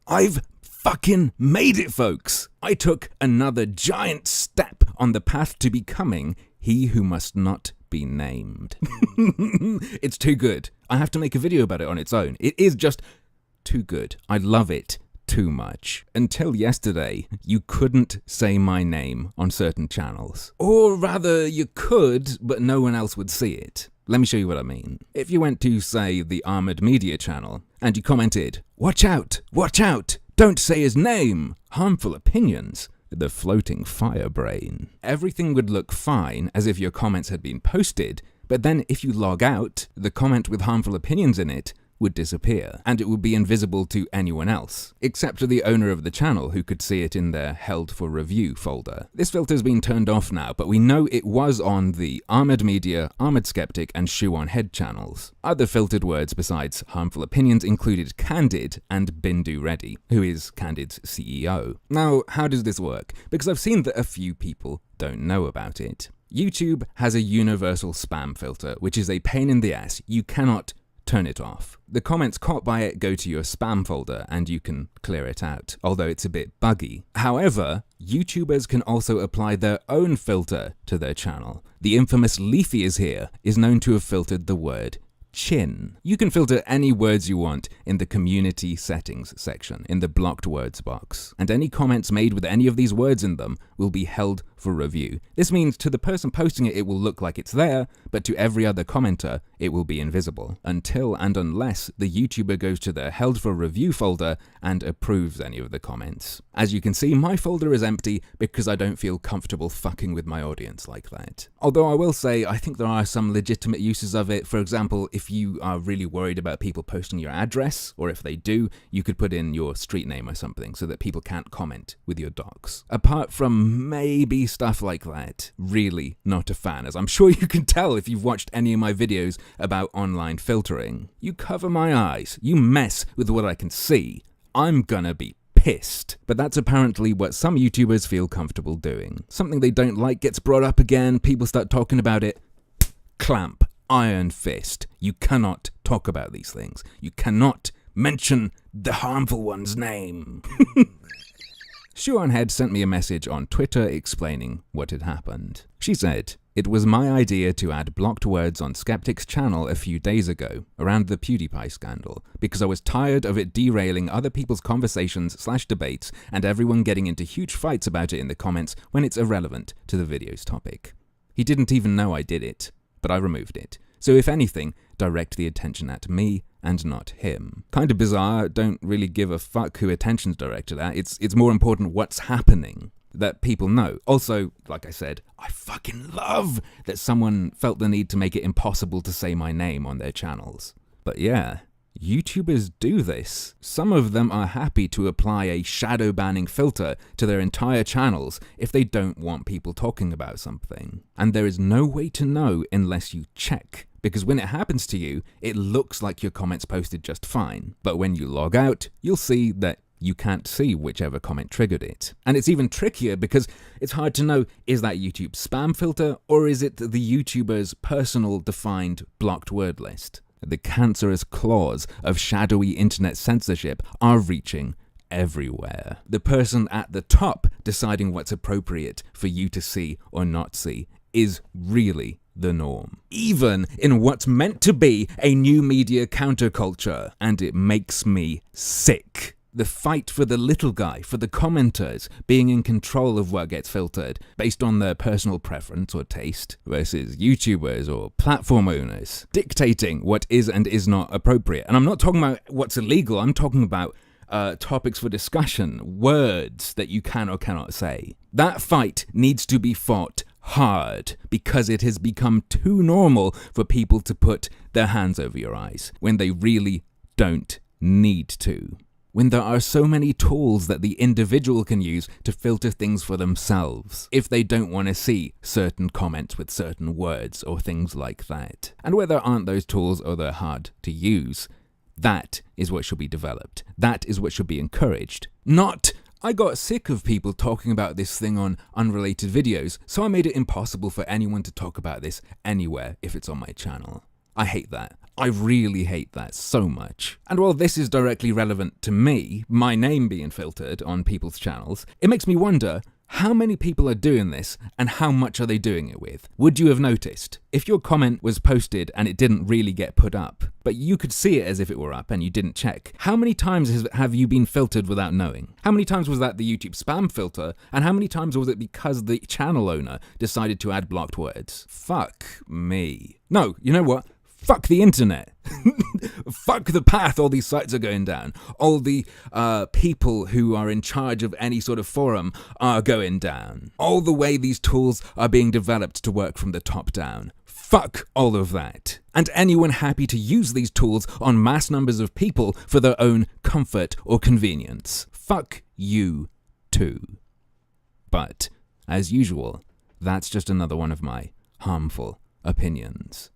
I've fucking made it, folks! I took another giant step on the path to becoming he who must not be named. It's too good. I have to make a video about it on its own. It is just too good. I love it too much. Until yesterday, you couldn't say my name on certain channels. Or rather, you could, but no one else would see it. Let me show you what I mean. If you went to, say, the Armored Media channel, and you commented, watch out, don't say his name, harmful opinions, the floating fire brain, everything would look fine as if your comments had been posted, but then if you log out, the comment with harmful opinions in it would disappear, and it would be invisible to anyone else, except to the owner of the channel who could see it in their held for review folder. This filter's been turned off now, but we know it was on the Armored Media, Armored Skeptic, and Shoe on Head channels. Other filtered words besides harmful opinions included Candid and Bindu Reddy, who is Candid's CEO. Now, how does this work? Because I've seen that a few people don't know about it. YouTube has a universal spam filter, which is a pain in the ass. You cannot turn it off. The comments caught by it go to your spam folder and you can clear it out, although it's a bit buggy. However, YouTubers can also apply their own filter to their channel. The infamous Leafy is here is known to have filtered the word chin. You can filter any words you want in the community settings section in the blocked words box, and any comments made with any of these words in them will be held for review. This means to the person posting it, it will look like it's there, but to every other commenter, it will be invisible, until and unless the YouTuber goes to their held for review folder and approves any of the comments. As you can see, my folder is empty because I don't feel comfortable fucking with my audience like that. Although I will say, I think there are some legitimate uses of it. For example, if you are really worried about people posting your address, or if they do, you could put in your street name or something so that people can't comment with your docs. Apart from maybe stuff like that, really not a fan, as I'm sure you can tell if you've watched any of my videos about online filtering. You cover my eyes, you mess with what I can see, I'm gonna be pissed. But that's apparently what some YouTubers feel comfortable doing. Something they don't like gets brought up again, people start talking about it, clamp. Iron fist. You cannot talk about these things. You cannot mention the harmful one's name. Shoe on Head sent me a message on Twitter explaining what had happened. She said, "It was my idea to add blocked words on Skeptic's channel a few days ago, around the PewDiePie scandal, because I was tired of it derailing other people's conversations/debates and everyone getting into huge fights about it in the comments when it's irrelevant to the video's topic." He didn't even know I did it, but I removed it. So if anything, direct the attention at me and not him. Kinda bizarre, don't really give a fuck who attention's directed at. It's more important what's happening, that people know. Also, like I said, I fucking love that someone felt the need to make it impossible to say my name on their channels. But yeah, YouTubers do this. Some of them are happy to apply a shadow banning filter to their entire channels if they don't want people talking about something. And there is no way to know unless you check, because when it happens to you, it looks like your comments posted just fine. But when you log out, you'll see that you can't see whichever comment triggered it. And it's even trickier because it's hard to know, is that YouTube's spam filter or is it the YouTuber's personal defined blocked word list? The cancerous claws of shadowy internet censorship are reaching everywhere. The person at the top deciding what's appropriate for you to see or not see is really the norm, even in what's meant to be a new media counterculture, and it makes me sick. The fight for the little guy, for the commenters, being in control of what gets filtered based on their personal preference or taste, versus YouTubers or platform owners dictating what is and is not appropriate. And I'm not talking about what's illegal, I'm talking about topics for discussion, words that you can or cannot say. That fight needs to be fought hard because it has become too normal for people to put their hands over your eyes when they really don't need to. When there are so many tools that the individual can use to filter things for themselves, if they don't want to see certain comments with certain words or things like that. And where there aren't those tools or they're hard to use, that is what should be developed. That is what should be encouraged. Not, I got sick of people talking about this thing on unrelated videos, so I made it impossible for anyone to talk about this anywhere if it's on my channel. I hate that. I really hate that so much. And while this is directly relevant to me, my name being filtered on people's channels, it makes me wonder, how many people are doing this and how much are they doing it with? Would you have noticed? If your comment was posted and it didn't really get put up, but you could see it as if it were up and you didn't check, how many times have you been filtered without knowing? How many times was that the YouTube spam filter, and how many times was it because the channel owner decided to add blocked words? Fuck me. No, you know what? Fuck the internet. Fuck the path all these sites are going down. All the people who are in charge of any sort of forum are going down. All the way these tools are being developed to work from the top down. Fuck all of that. And anyone happy to use these tools on mass numbers of people for their own comfort or convenience. Fuck you too. But, as usual, that's just another one of my harmful opinions.